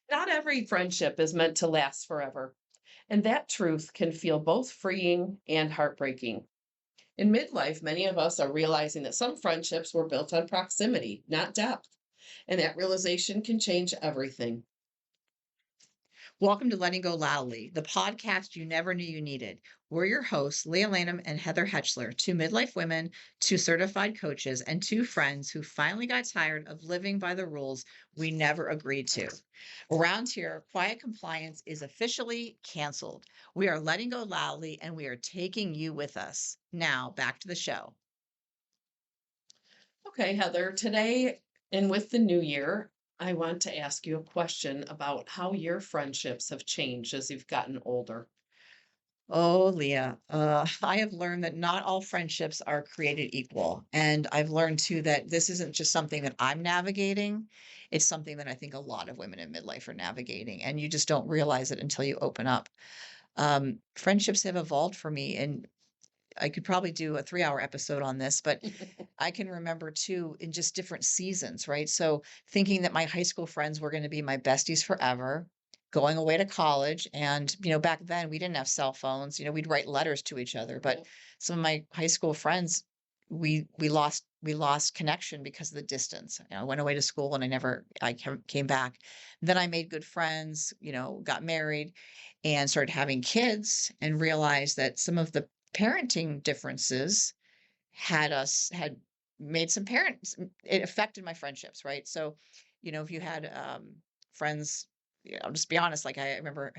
Not every friendship is meant to last forever, and that truth can feel both freeing and heartbreaking. In midlife, many of us are realizing that some friendships were built on proximity, not depth, and that realization can change everything. Welcome to Letting Go Loudly, the podcast you never knew you needed. We're your hosts, Leah Lanham and Heather Hetchler, two midlife women, two certified coaches, and two friends who finally got tired of living by the rules we never agreed to. Around here, quiet compliance is officially canceled. We are letting go loudly and we are taking you with us. Now, back to the show. Okay, Heather, today and with the new year, I want to ask you a question about how your friendships have changed as you've gotten older. Oh, Leah, I have learned that not all friendships are created equal. And I've learned too that this isn't just something that I'm navigating. It's something that I think a lot of women in midlife are navigating. And you just don't realize it until you open up. Friendships have evolved for me. And I could probably do a 3-hour episode on this, but I can remember too in just different seasons, right? So thinking that my high school friends were going to be my besties forever, going away to college. And, back then we didn't have cell phones, we'd write letters to each other, Yeah. but some of my high school friends, we lost connection because of the distance. I went away to school and I came back. Then I made good friends, got married and started having kids and realized that some of the parenting differences had made some parents it affected my friendships, right? So, if you had friends, I'll just be honest, like I remember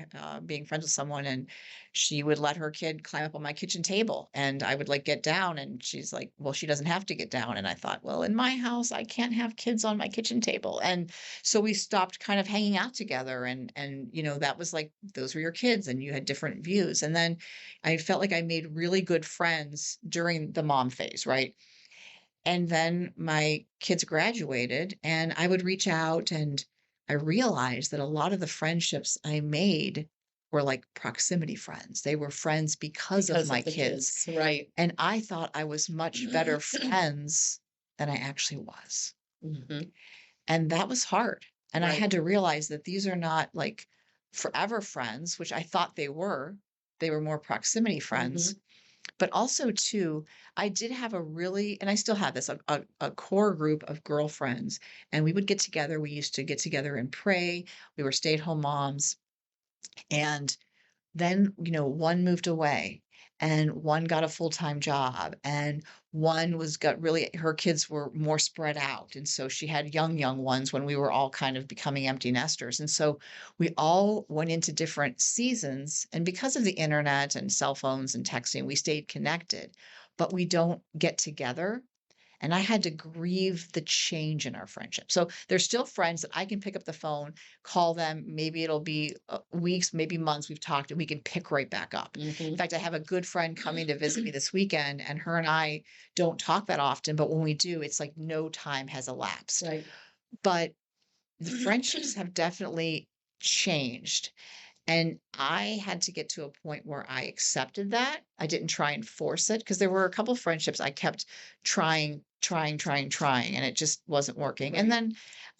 being friends with someone and she would let her kid climb up on my kitchen table and I would like get down and she's like, well, she doesn't have to get down. And I thought, well, in my house, I can't have kids on my kitchen table. And so we stopped kind of hanging out together and that was like those were your kids and you had different views. And then I felt like I made really good friends during the mom phase, right? And then my kids graduated and I would reach out and I realized that a lot of the friendships I made were like proximity friends. They were friends because of Because my of the kids. kids, right? And I thought I was much better friends than I actually was. Mhm. And that was hard. And I Right. had to realize that these are not like forever friends, which I thought they were. They were more proximity friends. Mhm. But also too, I did have a really and I still have this, a core group of girlfriends, and we would get together. We used to get together and pray. We were stay-at-home moms, and then, one moved away and one got a full-time job and one was got really her kids were more spread out. And so she had young ones when we were all kind of becoming empty nesters. And so we all went into different seasons. And because of the internet and cell phones and texting, we stayed connected, but we don't get together and I had to grieve the change in our friendship. So there's still friends that I can pick up the phone, call them. Maybe it'll be weeks, maybe months we've talked, and we can pick right back up. In Mhm. fact, I have a good friend coming to visit me this weekend, and her and I don't talk that often. But when we do, it's like no time has elapsed. Right. But the friendships have definitely changed. And I had to get to a point where I accepted that. I didn't try and force it because there were a couple friendships I kept trying, and it just wasn't working. And Right. then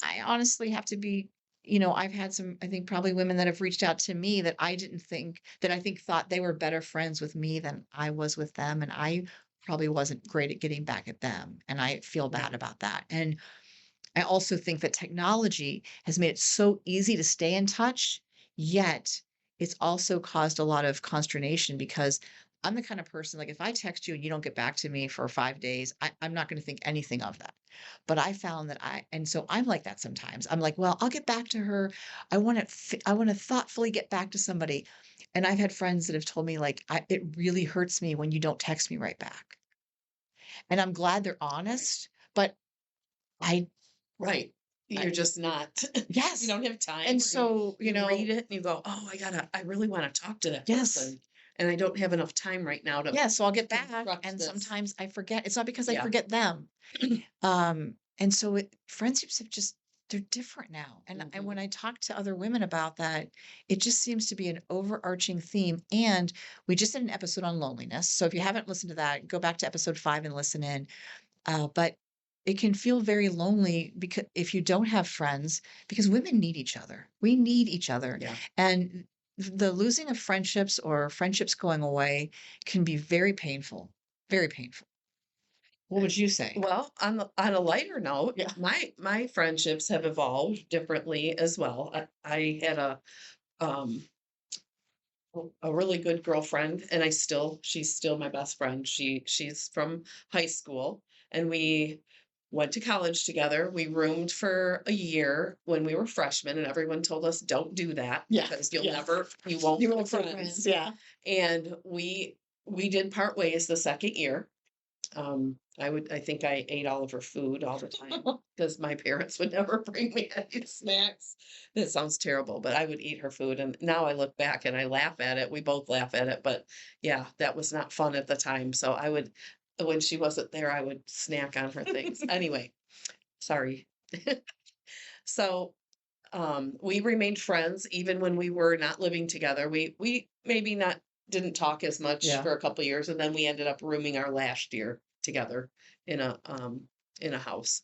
I honestly have to be, I've had some, I think probably women that have reached out to me that I think thought they were better friends with me than I was with them. And I probably wasn't great at getting back at them. And I feel bad Right. about that. And I also think that technology has made it so easy to stay in touch, yet it's also caused a lot of consternation because I'm the kind of person like if I text you and you don't get back to me for 5 days, I'm not going to think anything of that. But I found that and so I'm like that sometimes. I'm like, well, I'll get back to her. I want to thoughtfully get back to somebody. And I've had friends that have told me like, it really hurts me when you don't text me right back. And I'm glad they're Right. honest, but I Right. You're I just not you yes. don't have time And or you so, you read it and you go, "Oh, I really wanna talk to that yes. person, and I don't have enough time right now to Yeah, so I'll get back construct and this." sometimes I forget. It's not because I Yeah. forget them. And so friendships have just they're different now. And when Mhm. I talk to other women about that, it just seems to be an overarching theme. And we just did an episode on loneliness. So if you haven't listened to that, go back to episode 5 and listen in. But it can feel very lonely because if you don't have friends, because women need each other. We need each other. Yeah. And the losing of friendships or friendships going away can be very painful, very painful. What would you say? Well, on a lighter note, Yeah. my friendships have evolved differently as well. I had um a really good girlfriend, and she's still my best friend. She's from high school, and we went to college together. We roomed for a year when we were freshmen, and everyone told us don't do that Yeah. because Yeah. you won't You make won't be friends. Yeah. And we did part ways the second year. I think I ate all of her food all the time because my parents would never bring me any snacks. That sounds terrible, but I would eat her food. And now I look back and I laugh at it. We both laugh at it, but yeah, that was not fun at the time. So when she wasn't there, I would snack on her things. Anyway, sorry. So we remained friends even when we were not living together. We maybe not didn't talk as much Yeah. for a couple years, and then we ended up rooming our last year together in a house.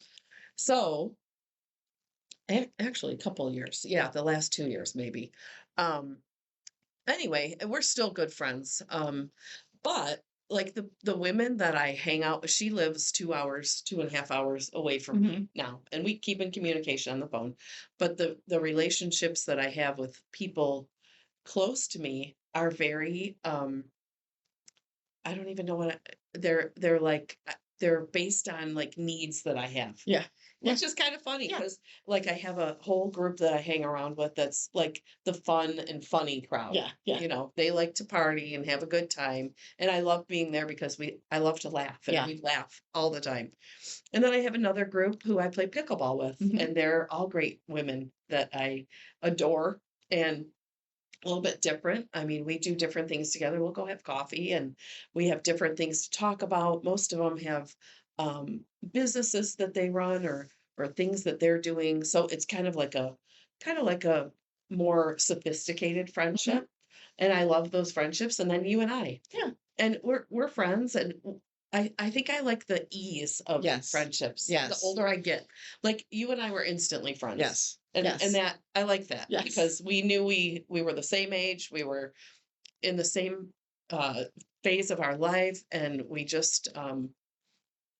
So actually a couple of years. Yeah, the last 2 years maybe. Um anyway, we're still good friends. But like the women that I hang out with, she lives 2 hours, 2.5 hours away from Hmm. me now, and we keep in communication on the phone. But the relationships that I have with people close to me are very I don't even know they're like they're based on like needs that I have. Yeah. Yeah. Which is kind of funny Yeah. because like I have a whole group that I hang around with that's like the fun and funny crowd. Yeah. Yeah. You know, they like to party and have a good time. And I love being there because I love to laugh and Yeah. we laugh all the time. And then I have another group who I play pickleball with, Mhm. and they're all great women that I adore and a little bit different. I mean, we do different things together. We'll go have coffee and we have different things to talk about. Most of them have businesses that they run or things that they're doing. So it's kind of like a more sophisticated Mhm. friendship. And I love those friendships. And then you and I. Yeah. And we're friends and I think I like the ease of Yes. friendships. The Yes. older I get. Like you and I were instantly friends. Yes. And Yes. that I like that Yes. because we knew we were the same age, we were in the same uh phase of our life and we just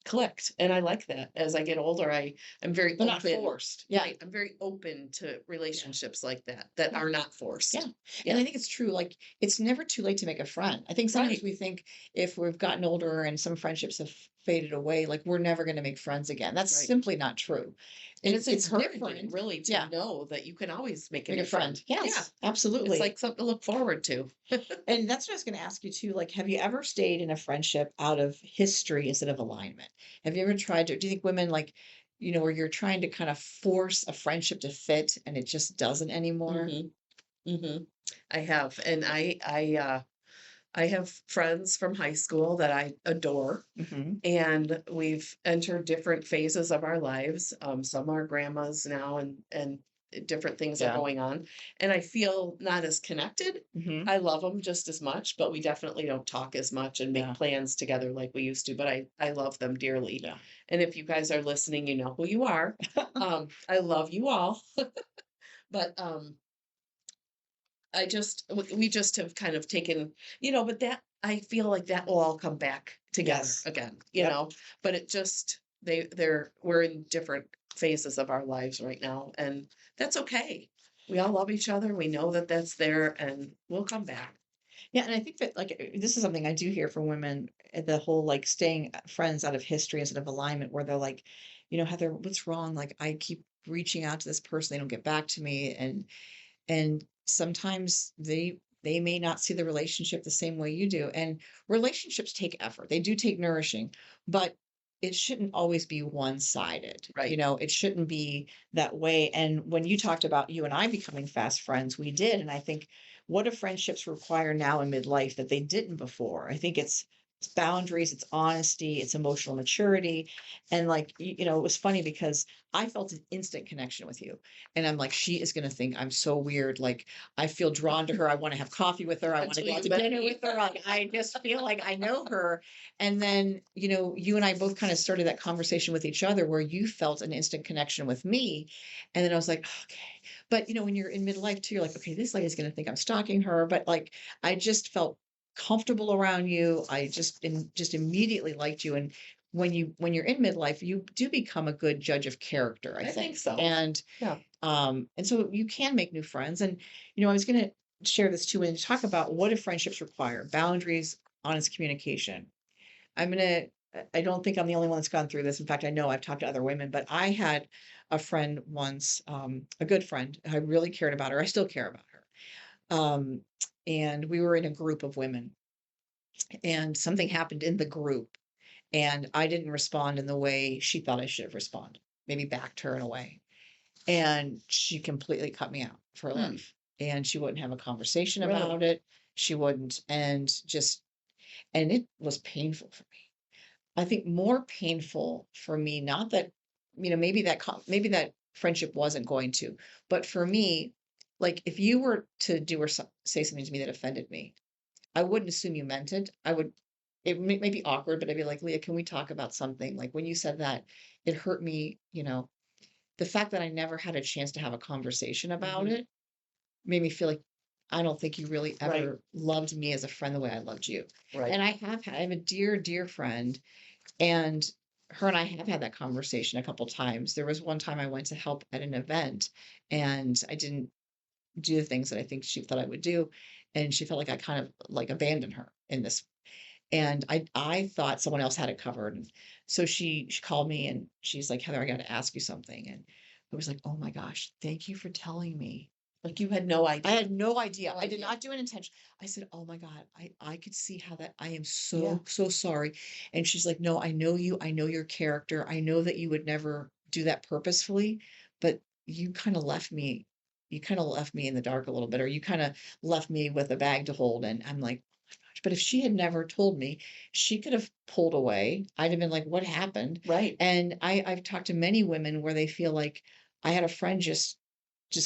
clicked. And I like that. As I get older, I'm very They're not open. forced. Yeah. Right. I'm very open to relationships like that Yeah. are not forced. Yeah. And Yeah. I think it's true. Like, it's never too late to make a friend. I think sometimes Right. we think if we've gotten older and some friendships have faded away, like we're never going to make friends again. That's Right. simply not true. And it's It's encouraging different. really to Yeah. know that you can always make a Make a new friend. friend. Yeah. Yes, It's absolutely. like something to look forward to. And that's what I was going to ask you too. Like, have you ever stayed in a friendship out of history instead of alignment? Have you ever tried to, do you think women like, where you're trying to kind of force a friendship to fit and it just doesn't anymore? Hmm. Hmm. I have, and I have friends from high school that I adore, Hmm. and we've entered different phases of our lives. Some are grandmas now, and different things are Yeah. going on, and I feel not as connected. Hmm. I love them just as much, but we definitely don't talk as much and make Yeah. plans together like we used to. But I love them dearly, Yeah. and if you guys are listening, you know who you are. I love you all, but we just have kind of taken, but that I feel like that will all come back together Yes. again, Yep. but it just we're in different phases of our lives right now, and that's okay. We all love each other. We know that that's there, and we'll come back. Yeah. And I think that like this is something I do hear from women, the whole like staying friends out of history instead of alignment, where they're like, Heather, what's wrong? Like I keep reaching out to this person, they don't get back to me. And sometimes they may not see the relationship the same way you do, and relationships take effort, they do take nourishing, but it shouldn't always be one-sided. Right. It shouldn't be that way. And when you talked about you and I becoming fast friends, we did. And I think, what do friendships require now in midlife that they didn't before? I think it's It's boundaries, it's honesty, it's emotional maturity. And like, it was funny because I felt an instant connection with you. And I'm like, she is going to think I'm so weird. Like, I feel drawn to her. I want to have coffee with her. I want to Until go out you to met dinner me. with her. Like, I just feel like I know her. And then, you and I both kind of started that conversation with each other where you felt an instant connection with me. And then I was like, okay. But, when you're in midlife too, you're like, okay, this lady's going to think I'm stalking her. But like, I just felt comfortable around you. I just immediately liked you. And when you're in midlife, you do become a good judge of character, I I think think. so. And Yeah. and so you can make new friends. And I was gonna share this too and talk about what do friendships require? Boundaries, honest communication. I'm gonna I don't think I'm the only one that's gone through this. In fact, I know I've talked to other women, but I had a friend once, a good friend. I really cared about her. I still care about her. And we were in a group of women and something happened in the group and I didn't respond in the way she thought I should have responded, maybe backed her in a way. And she completely cut me out for Hmm. life. And she wouldn't have a conversation Really? about it. She wouldn't. And it was painful for me. I think more painful for me, not that, maybe that friendship wasn't going to, but for me, like if you were to do or say something to me that offended me, I wouldn't assume you meant it. It may be awkward, but I'd be like, Leah, can we talk about something? Like when you said that, it hurt me, the fact that I never had a chance to have a conversation about Hmm. it made me feel like I don't think you really Right. ever loved me as a friend the way I loved you. Right. And I have a dear, dear friend, and her and I have had that conversation a couple times. There was one time I went to help at an event and I didn't do the things that I think she thought I would do. And she felt like I kind of like abandoned her in this. And I thought someone else had it covered. And so she called me and she's like, Heather, I got to ask you something. And I was like, oh my gosh, thank you for telling me. Like you had no I idea. had no idea. No I did idea. not do it intention. I said, "Oh my God, I could see how that I am Yeah. so sorry." And she's like, "No, I know you. I know your character. I know that you would never do that purposefully, but you kind of left me you kind of left me in the dark a little bit, or you kind of left me with a bag to hold." And I'm like, "Oh my gosh." But if she had never told me, she could have pulled away. I'd have been like, "What happened?" Right. And I've talked to many women where they feel like I had a friend just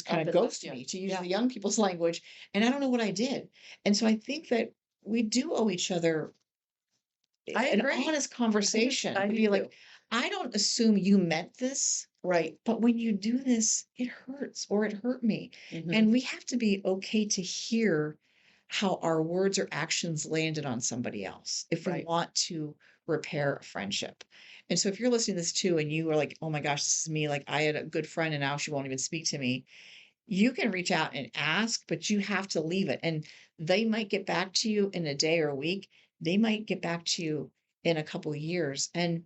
kind Up of and left ghost you. me, to use Yeah. the young people's language, and I don't know what I did. And so I think that we do owe each other I an agree. honest conversation I to do be too. like, I don't assume you meant this, Right. but when you do this, it hurts or it hurt me. Hmm. And we have to be okay to hear how our words or actions landed on somebody else if we Right. want to repair a friendship. And so if you're listening to this too and you are like, oh my gosh, this is me, like I had a good friend and now she won't even speak to me, you can reach out and ask, but you have to leave it. And they might get back to you in a day or a week. They might get back to you in a couple of years. And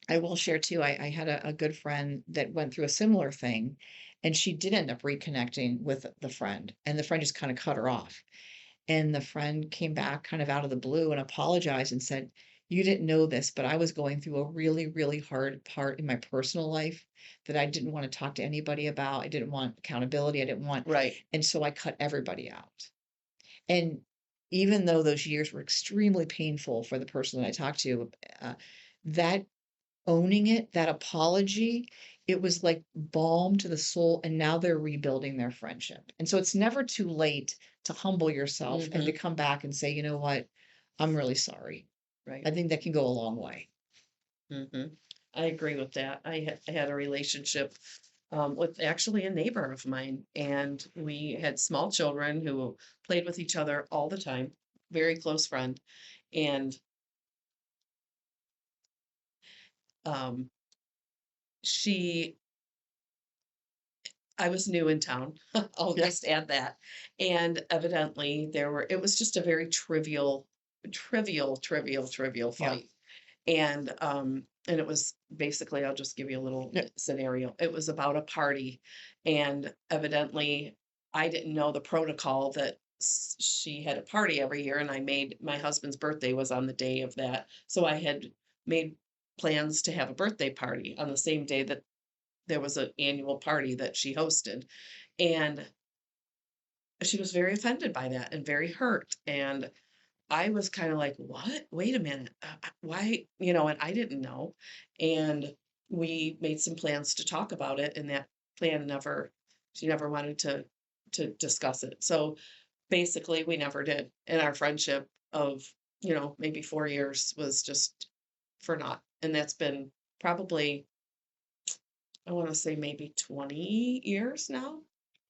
I will share too, I had a good friend that went through a similar thing, and she did end up reconnecting with the friend, and the friend just kind of cut her off. And the friend came back kind of out of the blue and apologized and said, you didn't know this, but I was going through a really, really hard part in my personal life that I didn't want to talk to anybody about. I didn't want accountability. I didn't want, Right. and so I cut everybody out. And even though those years were extremely painful for the person that I talked to, that owning it, that apology, it was like balm to the soul. And now they're rebuilding their friendship. And so it's never too late to humble yourself and to Hmm. come back and say, you know what? I'm really sorry. Right. I think that can go a long way. Hmm. I agree with that. I had a relationship with actually a neighbor of mine, and we had small children who played with each other all the time. Very close friend, and um, she. I was new in town. I'll Yeah. just add that, and evidently there were. It was just a very trivial Yeah. fight. And it was basically, I'll just give you a little Yeah. scenario. It was about a party, and evidently I didn't know the protocol that she had a party every year, and I made my husband's birthday was on the day of that. So I had made plans to have a birthday party on the same day that there was an annual party that she hosted. And she was very offended by that and very hurt. And I was kind of like, what? Wait a minute. Why? And I didn't know. And we made some plans to talk about it, and that plan she never wanted to discuss it. So basically, we never did. And our friendship of, maybe 4 years was just for naught. And that's been probably, I want to say maybe 20 years now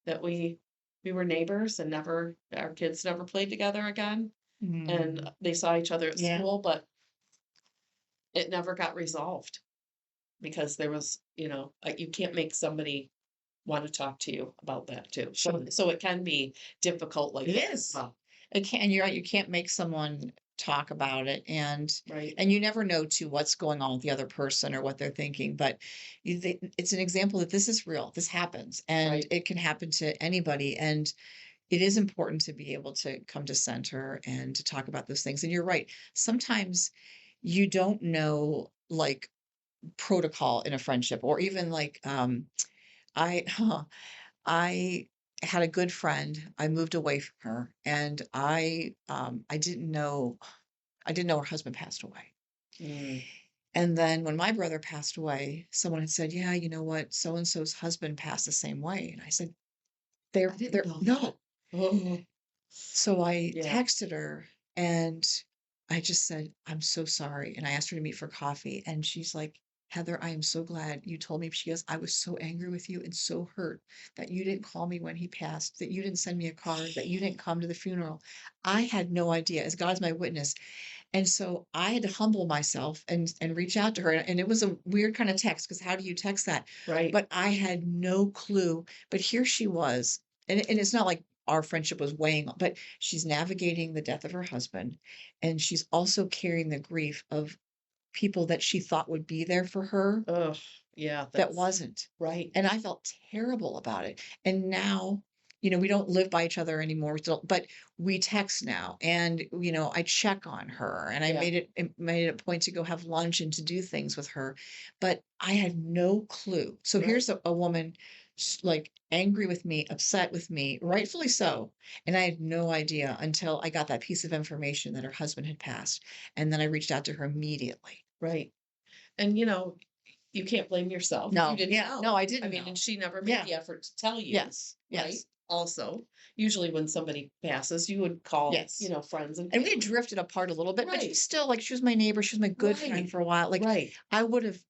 that we were neighbors, and never our kids never played together again. And Mm, they saw each other at yeah. school, but it never got resolved because there was, you can't make somebody want to talk to you about that too. So it can be difficult like It that as is. well. It can, and you're right, you can't make someone talk about it, Right. and you never know too what's going on with the other person or what they're thinking, but it's an example that this is real, this happens, and Right. it can happen to anybody, and it is important to be able to come to center and to talk about those things. And you're right, sometimes you don't know, like, protocol in a friendship, or even like, I I had a good friend. I moved away from her, and I didn't know her husband passed away. Mm, And then when my brother passed away, someone had said, "Yeah, you know what? So and so's husband passed the same way." And I said, I They're didn't know that. no." Oh, So I yeah. texted her, and I just said, "I'm so sorry." And I asked her to meet for coffee. And she's like, "Heather, I am so glad you told me." She goes, "I was so angry with you and so hurt that you didn't call me when he passed, that you didn't send me a card, that you didn't come to the funeral. I had no idea, as God's my witness." And so I had to humble myself and reach out to her. And it was a weird kind of text, because how do you text that? Right. But I had no clue. But here she was. And it's not like our friendship was weighing on, but she's navigating the death of her husband. And she's also carrying the grief of people that she thought would be there for her Oh, yeah, that that's wasn't. right. And I felt terrible about it. And now, we don't live by each other anymore. We still, but we text now, and I check on her, and I Yeah. made it a point to go have lunch and to do things with her. But I had no clue. So Right. here's a woman, like, angry with me, upset with me, rightfully so. And I had no idea until I got that piece of information that her husband had passed. And then I reached out to her immediately. Right. And you can't blame yourself. You No, didn't yeah, no, know. I I didn't mean, and know. she never made Yeah. the effort to tell you, Yes, right? yes, Also, usually when somebody passes, you would call, yes. friends and And we had family. drifted apart a little bit, but Right. she's still, like, she was my neighbor, she was my good friend Right. for a while. Like, Right. I would have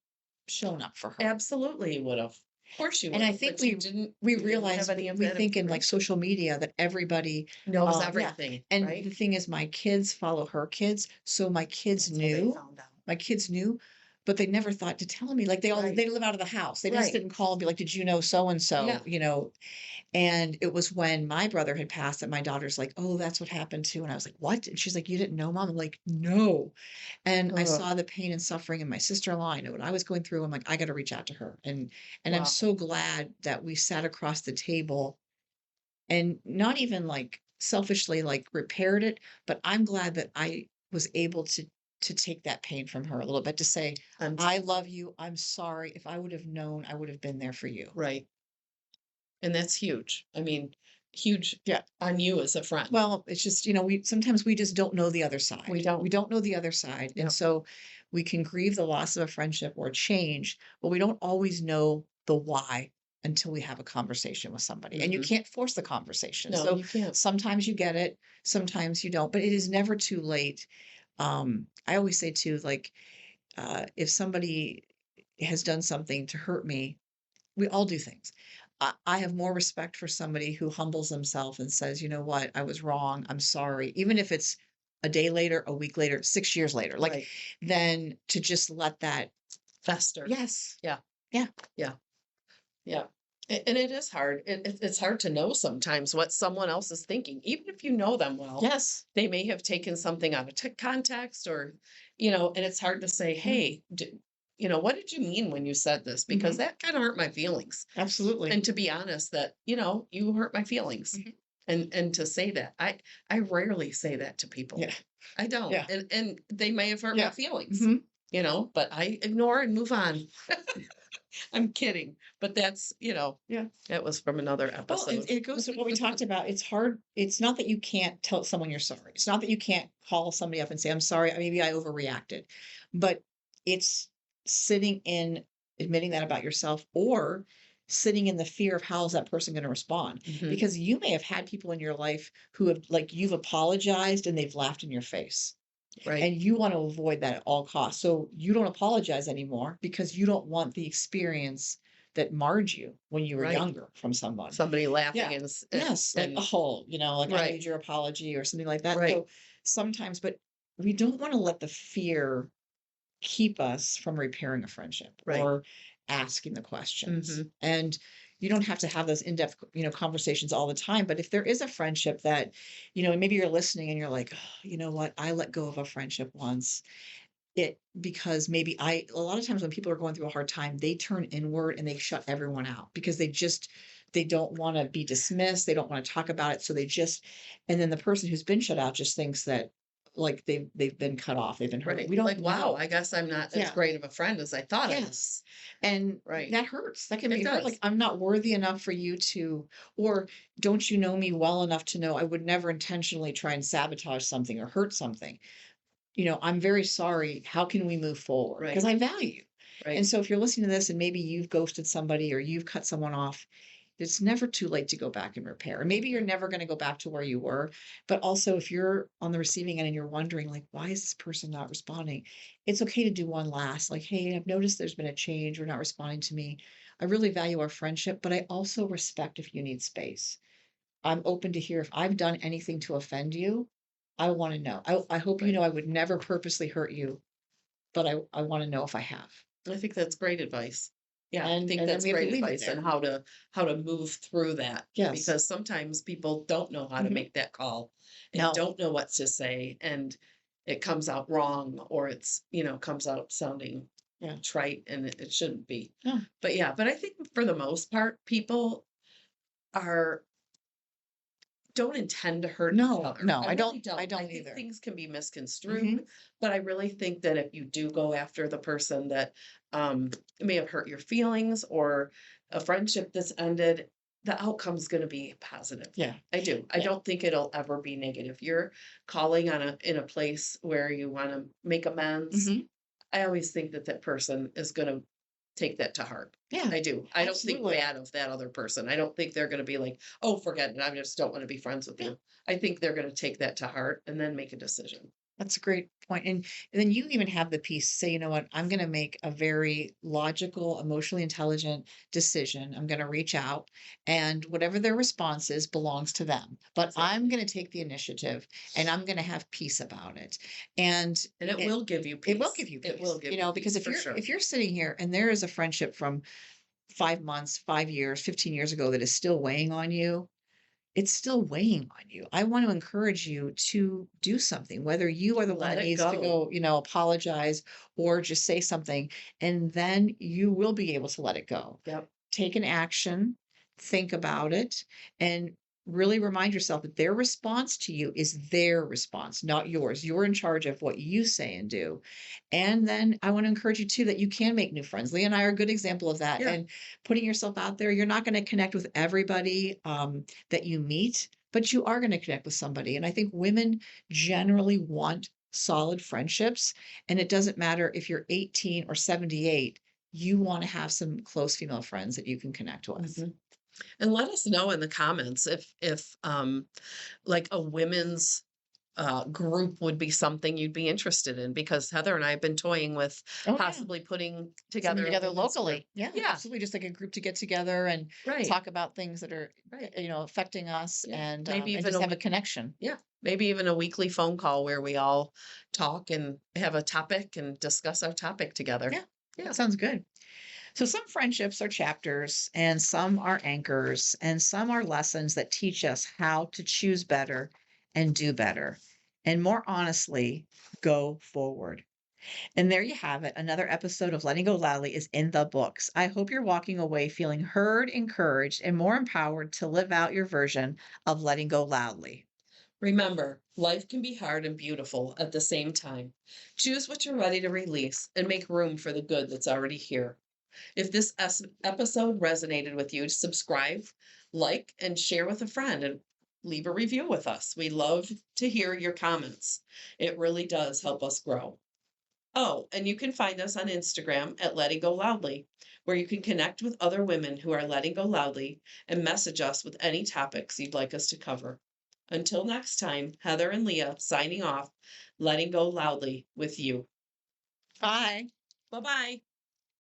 shown up for her. Absolutely, you would have. Of course you And would I have, think but you didn't. we You didn't have realize, any of we that think in, like, information. social media that everybody, Knows yeah. everything, And right? the thing is, my kids follow her kids, so That's how they found out. my kids knew, but they never thought to tell me. Like, Right. they live out of the house. They just Right. didn't call and be like, "Did you know so and Yeah. so?" And it was when my brother had passed that my daughter's like, "Oh, that's what happened too." And I was like, "What?" And she's like, "You didn't know, Mom?" I'm like, "No." And I Ugh, saw the pain and suffering in my sister-in-law. I know what I was going through. I'm like, I got to reach out to her. And I'm wow. so glad that we sat across the table, and not even, like, selfishly, like, repaired it, but I'm glad that I was able to take that pain from her a little bit, to say, I'm "I love you. I'm sorry. If I would have known, I would have been there for you." right. And that's huge. I mean, huge Yeah. on you as a friend. Well, it's just, we sometimes we just don't know the other We side. We don't. don't know the other side. And Yep. so we can grieve the loss of a friendship or change, but we don't always know the why until we have a conversation with somebody. And you Hmm. can't force the conversation. No, So you can't. sometimes you get it, sometimes you don't, but it is never too late. I always say too, like, if somebody has done something to hurt me, we all do things. I have more respect for somebody who humbles themselves and says, "You know what? I was wrong. I'm sorry." Even if it's a day later, a week later, 6 years later, like, Right. than to just let that. Fester. Yes. Yeah. Yeah. Yeah. Yeah. And it is hard. It's hard to know sometimes what someone else is thinking, even if you know them well. Yes. They may have taken something out of context, or, and it's hard to say, Yeah. hey, what did you mean when you said this? Because Mhm. that kind of hurt my feelings. Absolutely. And to be honest, that, you hurt my feelings. Mhm. And to say that, I rarely say that to people. Yeah. I don't. Yeah. And they may have hurt my Yeah. feelings, Mhm. but I ignore and move on. I'm kidding, but that's, Yeah. that was from another Well, episode. it goes to what we talked about. It's hard. It's not that you can't tell someone you're sorry. It's not that you can't call somebody up and say, I'm sorry, maybe I overreacted. But it's sitting in admitting that about yourself, or sitting in the fear of how is that person going to respond. Mhm. Because you may have had people in your life who have, like, you've apologized and they've laughed in your face. Right, And you want to avoid that at all costs. So you don't apologize anymore because you don't want the experience that marred you when you were right. younger from someone. Somebody laughing Yeah. and Yes. Like, and oh, like, I right, need your apology or something like that. right, So sometimes, but we don't want to let the fear keep us from repairing a friendship right. or asking the questions. Mhm. And you don't have to have those in-depth, conversations all the time. But if there is a friendship that, maybe you're listening and you're like, oh, you know what, I let go of a friendship once. Because maybe a lot of times when people are going through a hard time, they turn inward and they shut everyone out because they don't want to be dismissed. They don't want to talk about it. So and then the person who's been shut out just thinks that, like, they've been cut off. They've been hurt. Right. We don't Like, wow, know. I guess I'm not as Yeah. great of a friend as I thought I was. Yes. And Right. that hurts. That can It be hurt. Like, does. I'm not worthy enough for you to, or don't you know me well enough to know I would never intentionally try and sabotage something or hurt something. I'm very sorry. How can we move forward? Because Right, I value you. And right. so if you're listening to this and maybe you've ghosted somebody or you've cut someone off, it's never too late to go back and repair. And maybe you're never going to go back to where you were. But also, if you're on the receiving end and you're wondering, like, why is this person not responding? It's okay to do one last, like, hey, I've noticed there's been a change. You're not responding to me. I really value our friendship, but I also respect if you need space. I'm open to hear if I've done anything to offend you. I want to know. I hope you Right. know I would never purposely hurt you, but I want to know if I have. I think that's great advice. Yeah, I think And then that's we have to great leave it advice on there. how to move through that, Yes. because sometimes people don't know how to Mhm. make that call and No. don't know what to say, and it comes out wrong, or comes out sounding Yeah. trite, and it shouldn't be. No. But yeah, but I think for the most part, people are don't intend to hurt each No. other. No. I I really don't. don't. I I don't think either. things can be misconstrued, Hmm. but I really think that if you do go after the person that may have hurt your feelings, or a friendship that's ended, the outcome's going to be positive. Yeah. I do. I Yeah. don't think it'll ever be negative. You're calling in a place where you want to make amends. Hmm. I always think that that person is going to take that to heart. Yeah. I do. I don't think Absolutely. bad of that other person. I don't think they're going to be like, oh, forget it. I just don't want to be friends with Yeah. you. I think they're going to take that to heart and then make a decision. That's a great point. And then you even have the piece to say, you know what, I'm going to make a very logical, emotionally intelligent decision. I'm going to reach out, and whatever their response is belongs to them. But I'm Exactly. going to take the initiative and I'm going to have peace about it. And And it it, will give you it will peace. give you It peace, will give you because peace for if sure. you're sitting here and there is a friendship from 5 months, 5 years, 15 years ago that is still weighing on you, it's still weighing on you. I want to encourage you to do something, whether you are the one Let that it needs to go. go, apologize or just say something, and then you will be able to let it go. Yep. Take an action, think about it, and really remind yourself that their response to you is their response, not yours. You're in charge of what you say and do. And then I want to encourage you too that you can make new friends. Leah and I are a good example of that. Yeah. And putting yourself out there, you're not going to connect with everybody that you meet, but you are going to connect with somebody. And I think women generally want solid friendships. And it doesn't matter if you're 18 or 78, you want to have some close female friends that you can connect with. Mhm. And let us know in the comments if like a women's group would be something you'd be interested in, because Heather and I have been toying with Oh, yeah. possibly putting Something together a together women's group. locally. Yeah, Yeah, absolutely. Just like a group to get together and right, talk about things that are, right. affecting us, Yeah. Maybe and even just have a connection. yeah, maybe even a weekly phone call where we all talk and have a topic and discuss our topic together. Yeah, Yeah. that sounds good. So some friendships are chapters and some are anchors and some are lessons that teach us how to choose better and do better. And more honestly, go forward. And there you have it. Another episode of Letting Go Loudly is in the books. I hope you're walking away feeling heard, encouraged, and more empowered to live out your version of letting go loudly. Remember, life can be hard and beautiful at the same time. Choose what you're ready to release and make room for the good that's already here. If this episode resonated with you, subscribe, like, and share with a friend and leave a review with us. We love to hear your comments. It really does help us grow. Oh, and you can find us on Instagram at Letting Go Loudly, where you can connect with other women who are letting go loudly and message us with any topics you'd like us to cover. Until next time, Heather and Leah signing off, letting go loudly with you. Bye. Bye bye.